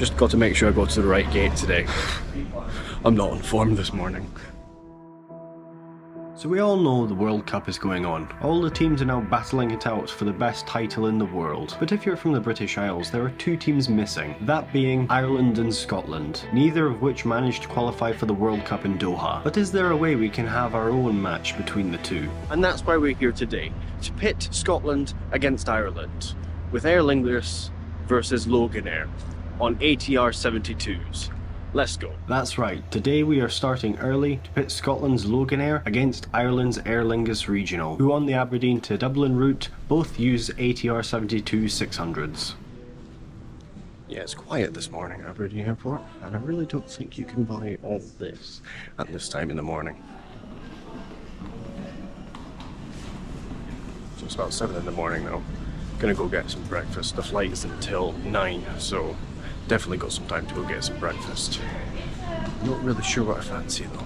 Just got to make sure I go to the right gate today. I'm not informed this morning. So we all know the World Cup is going on. All the teams are now battling it out for the best title in the world. But if you're from the British Isles, there are two teams missing, that being Ireland and Scotland, neither of which managed to qualify for the World Cup in Doha. But is there a way we can have our own match between the two? And that's why we're here today, to pit Scotland against Ireland, with Aer Lingus versus Loganair on ATR 72s. Let's go. That's right, today we are starting early to pit Scotland's Loganair against Ireland's Aer Lingus Regional, who on the Aberdeen to Dublin route both use ATR 72 600s. Yeah, it's quiet this morning at Aberdeen Airport, and I really don't think you can buy all this at this time in the morning. So it's about 7 in the morning now. Gonna go get some breakfast. The flight is until 9, so definitely got some time to go get some breakfast. Not really sure what I fancy though.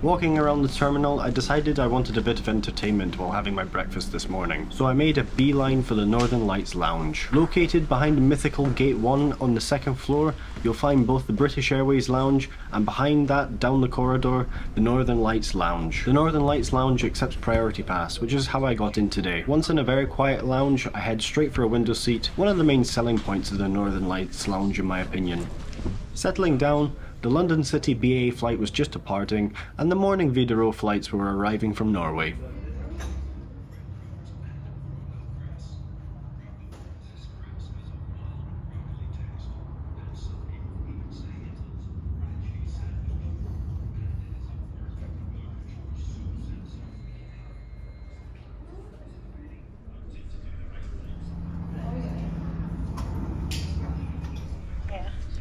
Walking around the terminal, I decided I wanted a bit of entertainment while having my breakfast this morning, so I made a beeline for the Northern Lights Lounge. Located behind mythical Gate 1 on the second floor, you'll find both the British Airways Lounge, and behind that, down the corridor, the Northern Lights Lounge. The Northern Lights Lounge accepts Priority Pass, which is how I got in today. Once in a very quiet lounge, I head straight for a window seat, one of the main selling points of the Northern Lights Lounge in my opinion. Settling down, the London City BA flight was just departing, and the morning Widerøe flights were arriving from Norway.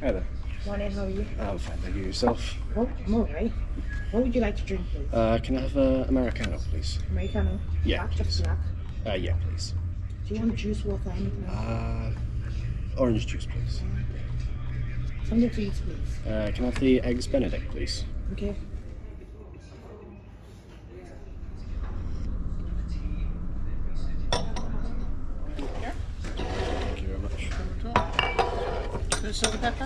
Hi there. Morning, how are you? I'm fine, thank you. Yourself? Oh, I'm alright. What would you like to drink, please? Can I have an Americano, please? Americano? Yeah, Black, just please. black. Yeah, please. Do you want juice, water, anything else? Orange juice, please. Something to eat, please. Can I have the eggs Benedict, please? Okay. Thank you very much. Salt and pepper?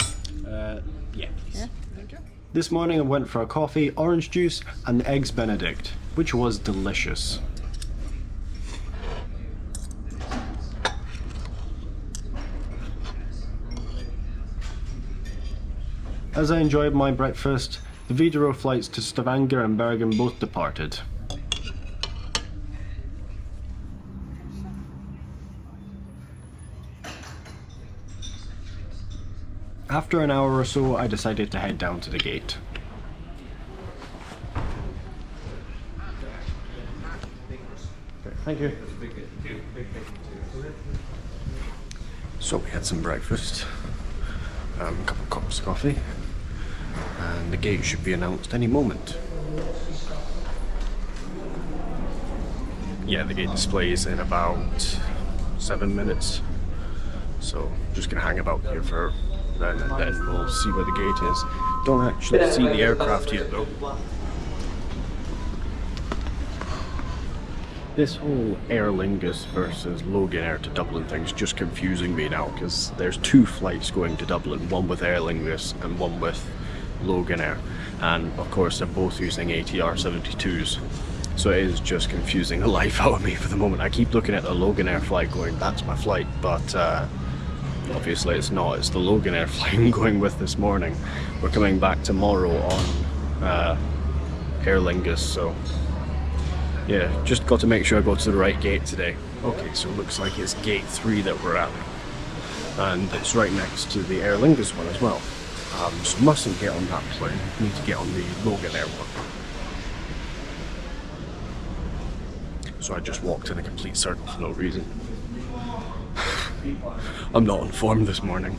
Yeah, please. Yeah, thank you. This morning I went for a coffee, orange juice, and the eggs Benedict, which was delicious. As I enjoyed my breakfast, the Widerøe flights to Stavanger and Bergen both departed. After an hour or so, I decided to head down to the gate. Thank you. So we had some breakfast, a couple of cups of coffee, and the gate should be announced any moment. Yeah, the gate displays in about 7 minutes, so just gonna hang about here for then, and then we'll see where the gate is. Don't actually see the aircraft yet though. This whole Aer Lingus versus Loganair to Dublin thing's just confusing me now, because there's 2 flights going to Dublin, one with Aer Lingus and one with Loganair, and of course they're both using ATR 72s, so it is just confusing the life out of me for the moment. I keep looking at the Loganair flight going, that's my flight, but obviously it's not. It's the Loganair flight I'm going with this morning. We're coming back tomorrow on Aer Lingus, so yeah, just got to make sure I go to the right gate today. Okay, so it looks like it's gate 3 that we're at, and it's right next to the Aer Lingus one as well. So mustn't get on that plane, need to get on the Loganair one. So I just walked in a complete circle for no reason. I'm not informed this morning.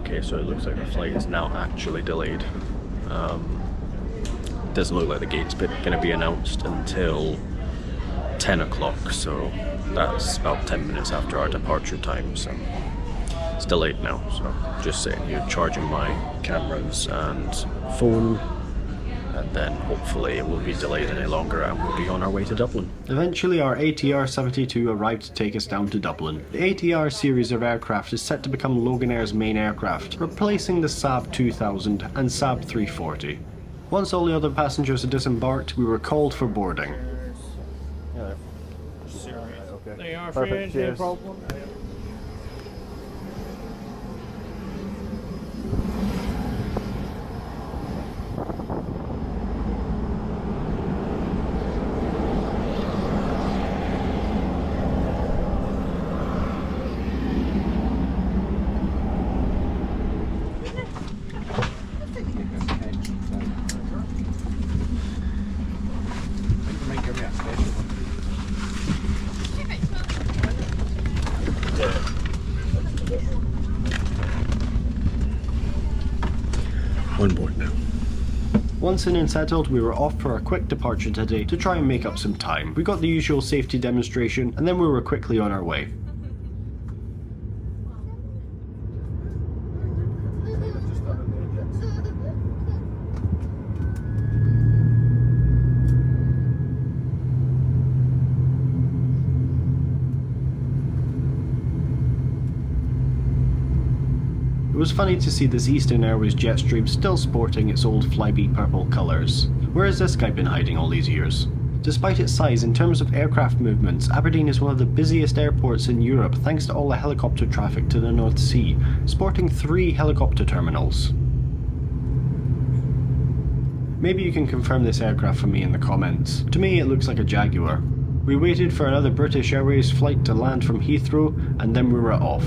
Okay, so it looks like the flight is now actually delayed. Doesn't look like the gate's going to be announced until 10 o'clock, so that's about 10 minutes after our departure time. So It's delayed now, so just sitting here charging my cameras and phone, and then hopefully it won't be delayed any longer and we'll be on our way to Dublin. Eventually our ATR 72 arrived to take us down to Dublin. The ATR series of aircraft is set to become Loganair's main aircraft, replacing the Saab 2000 and Saab 340. Once all the other passengers had disembarked, we were called for boarding. They are Perfect, no cheers. problem. On board now. Once in and settled, we were off for a quick departure today to try and make up some time. We got the usual safety demonstration and then we were quickly on our way. It was funny to see this Eastern Airways Jetstream still sporting its old Flybe purple colours. Where has this guy been hiding all these years? Despite its size, in terms of aircraft movements, Aberdeen is one of the busiest airports in Europe thanks to all the helicopter traffic to the North Sea, sporting 3 helicopter terminals. Maybe you can confirm this aircraft for me in the comments. To me it looks like a Jaguar. We waited for another British Airways flight to land from Heathrow and then we were off.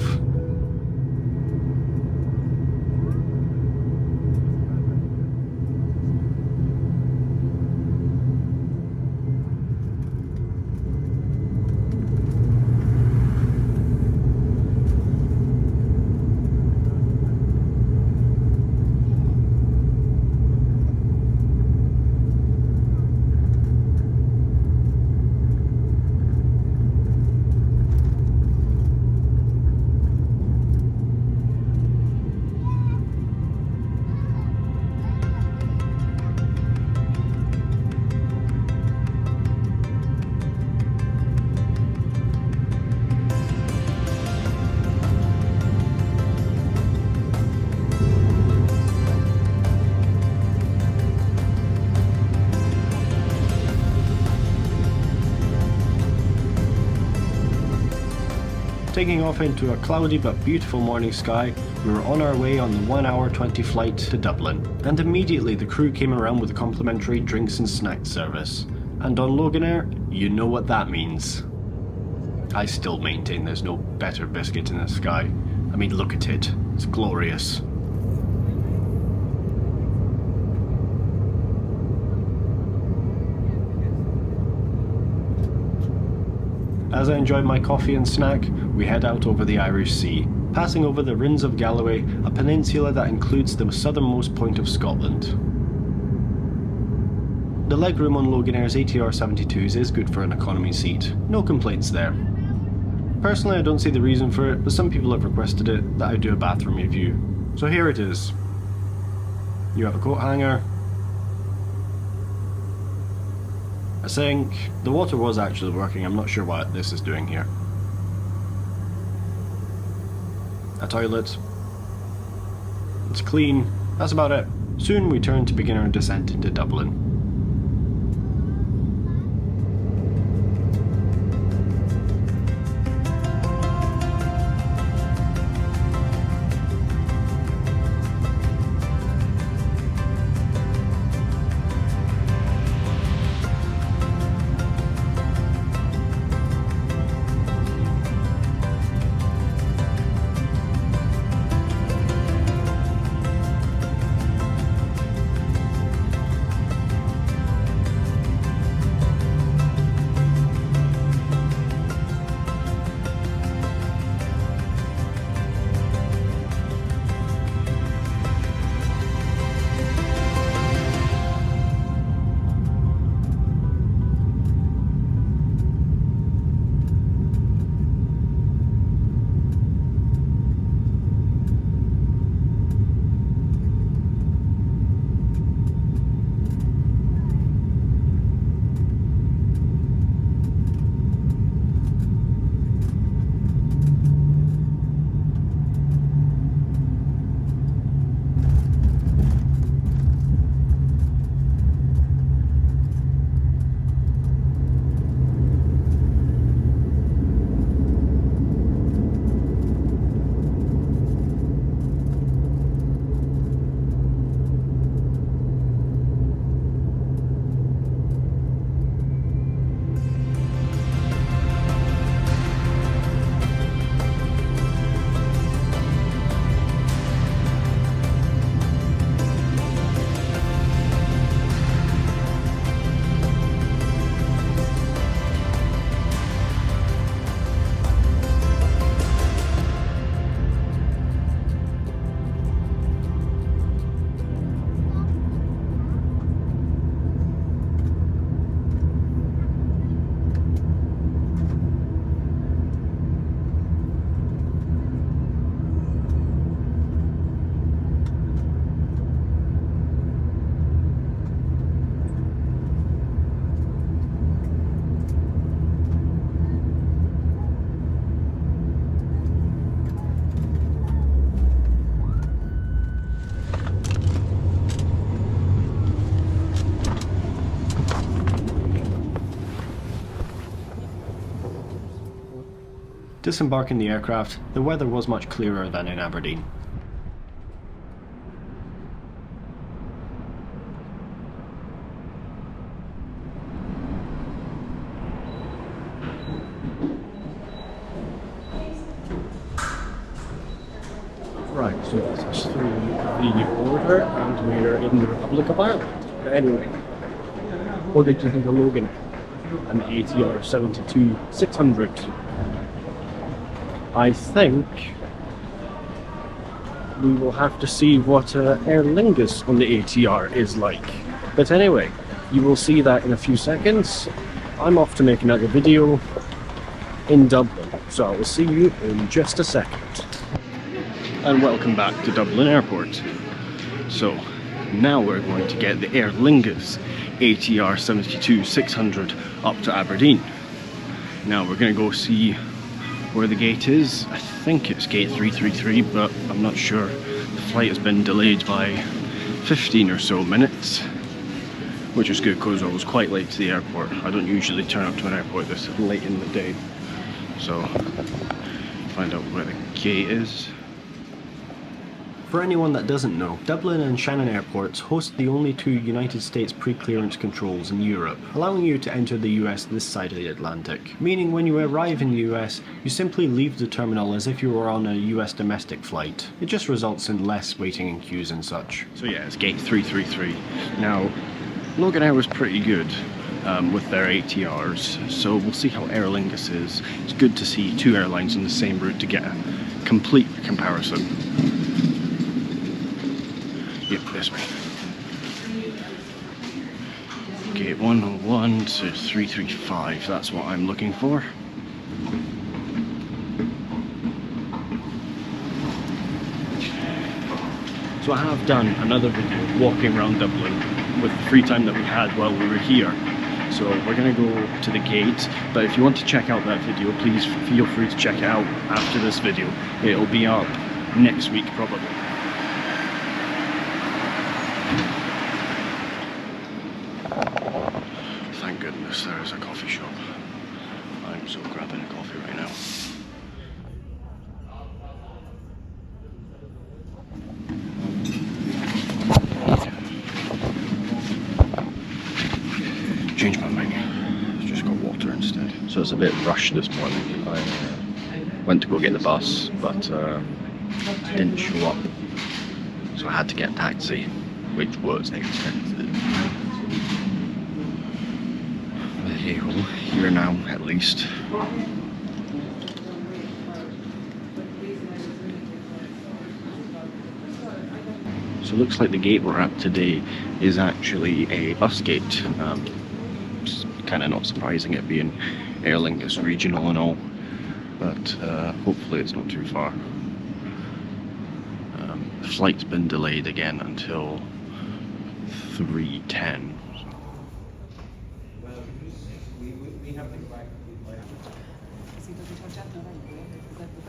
Taking off into a cloudy but beautiful morning sky, we were on our way on the 1 hour 20 flight to Dublin, and immediately the crew came around with a complimentary drinks and snacks service. And on Loganair, you know what that means. I still maintain there's no better biscuit in the sky. I mean, look at it, it's glorious. As I enjoyed my coffee and snack, we head out over the Irish Sea, passing over the Rins of Galloway, a peninsula that includes the southernmost point of Scotland. The legroom on Loganair's ATR 72s is good for an economy seat, no complaints there. Personally, I don't see the reason for it, but some people have requested it that I do a bathroom review. So here it is. You have a coat hanger, a sink. The water was actually working, I'm not sure what this is doing here. A toilet. It's clean. That's about it. Soon we turn to begin our descent into Dublin. Disembarking the aircraft, the weather was much clearer than in Aberdeen. Right, so this is through the border and we're in the Republic of Ireland. But anyway, what did you think of Loganair and the ATR 72-600? I think we will have to see what Aer Lingus on the ATR is like. But anyway, you will see that in a few seconds. I'm off to make another video in Dublin, so I will see you in just a second. And welcome back to Dublin Airport. So now we're going to get the Aer Lingus ATR 72-600 up to Aberdeen. Now we're going to go see where the gate is. I think it's gate 333, but I'm not sure. The flight has been delayed by 15 or so minutes, which is good because I was quite late to the airport. I don't usually turn up to an airport this late in the day. So find out where the gate is. For anyone that doesn't know, Dublin and Shannon airports host the only two United States pre-clearance controls in Europe, allowing you to enter the US this side of the Atlantic. Meaning when you arrive in the US, you simply leave the terminal as if you were on a US domestic flight. It just results in less waiting in queues and such. So yeah, it's gate 333. Now, Loganair was pretty good with their ATRs, so we'll see how Aer Lingus is. It's good to see two airlines on the same route to get a complete comparison. Yep, this way. Gate 101 to 335, that's what I'm looking for. So I have done another video walking around Dublin with the free time that we had while we were here. So we're going to go to the gate, but if you want to check out that video, please feel free to check it out after this video. It'll be up next week probably. Thank goodness there is a coffee shop. I'm so grabbing a coffee right now. Changed my mind. Just got water instead. So it's a bit rushed this morning. I went to go get the bus, but didn't show up. So I had to get a taxi, which was expensive. But hey ho, here now at least. So it looks like the gate we're at today is actually a bus gate. It's kind of not surprising it being Aer Lingus regional and all, but hopefully it's not too far. The flight's been delayed again until 3:10.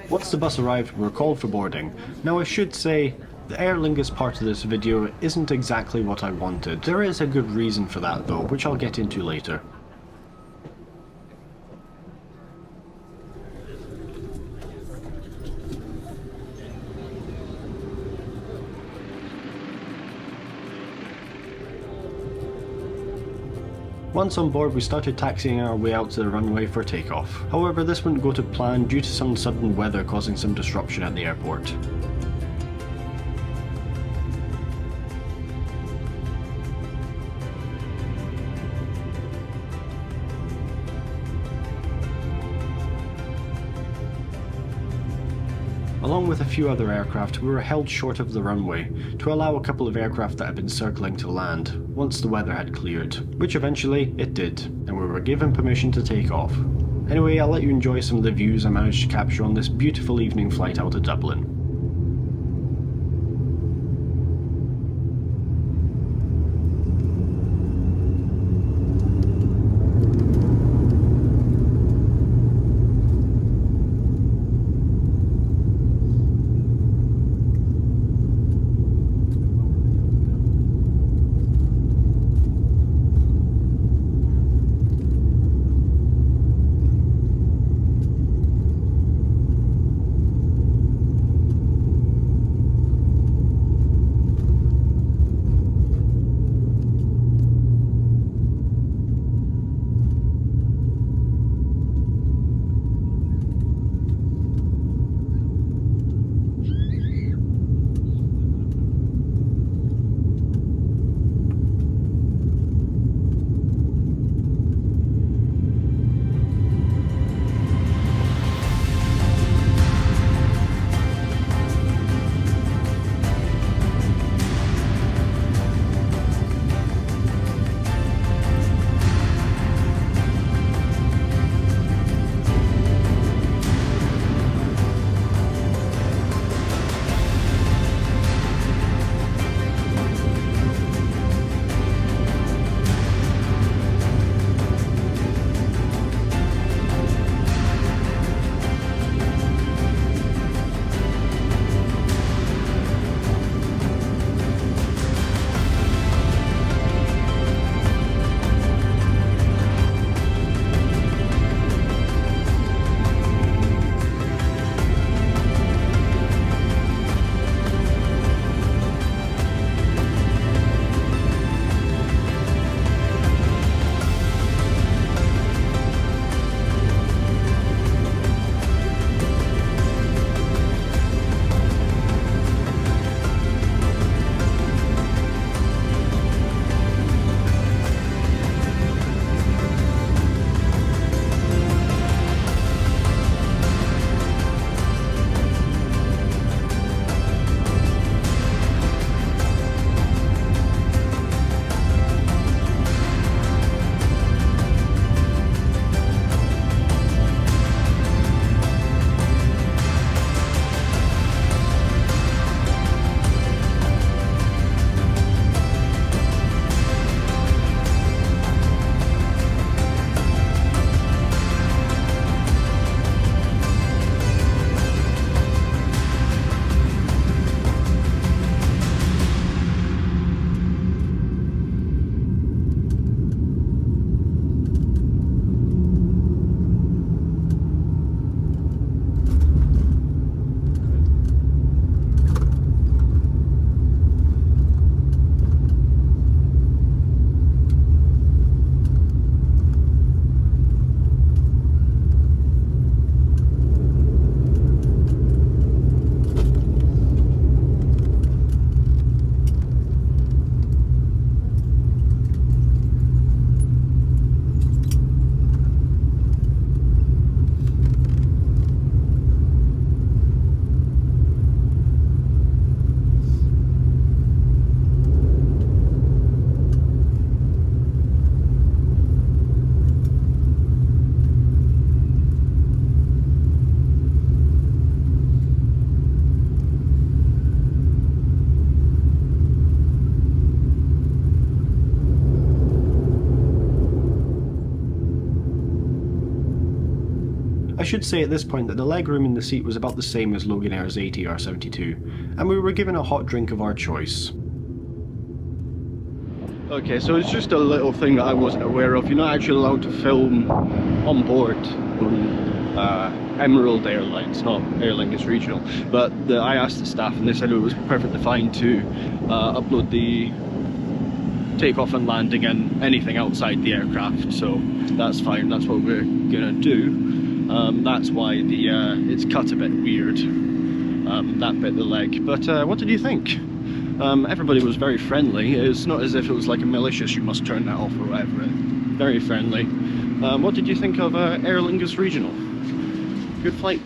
Once the bus arrived, we were called for boarding. Now I should say, the Aer Lingus part of this video isn't exactly what I wanted. There is a good reason for that though, which I'll get into later. Once on board, we started taxiing our way out to the runway for takeoff. However, this wouldn't go to plan due to some sudden weather causing some disruption at the airport. Along with a few other aircraft, we were held short of the runway to allow a couple of aircraft that had been circling to land once the weather had cleared, which eventually it did, and we were given permission to take off. Anyway, I'll let you enjoy some of the views I managed to capture on this beautiful evening flight out of Dublin. should say at this point that the legroom in the seat was about the same as Loganair's ATR 72, and we were given a hot drink of our choice. Okay, so it's just a little thing that I wasn't aware of. You're not actually allowed to film on board Emerald Airlines, not Aer Lingus Regional. But I asked the staff and they said it was perfectly fine to upload the takeoff and landing and anything outside the aircraft. So that's fine, that's what we're gonna do. That's why it's cut a bit weird, that bit, the leg. But what did you think? Everybody was very friendly. It's not as if it was like a malicious, you must turn that off or whatever. Very friendly. What did you think of Aer Lingus Regional? Good flight?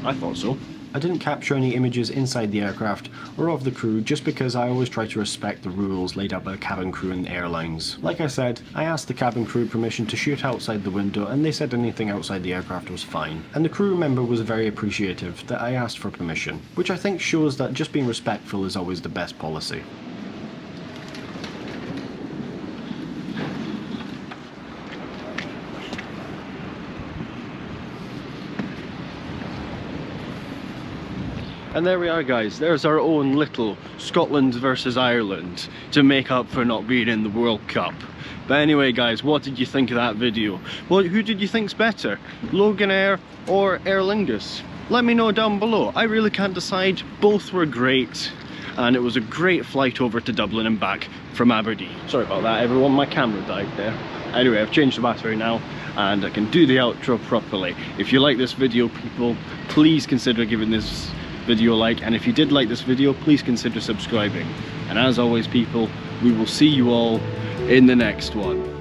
I thought so. I didn't capture any images inside the aircraft or of the crew just because I always try to respect the rules laid out by the cabin crew and the airlines. Like I said, I asked the cabin crew permission to shoot outside the window and they said anything outside the aircraft was fine. And the crew member was very appreciative that I asked for permission, which I think shows that just being respectful is always the best policy. And there we are, guys, there's our own little Scotland versus Ireland to make up for not being in the World Cup. But anyway, guys, what did you think of that video? Well, who did you think's better, Loganair or Aer Lingus? Let me know down below. I really can't decide. Both were great, and it was a great flight over to Dublin and back from Aberdeen. Sorry about that, everyone, my camera died there. Anyway, I've changed the battery now and I can do the outro properly. If you like this video, people, please consider giving this video a like, and if you did like this video, please consider subscribing. And as always, people, we will see you all in the next one.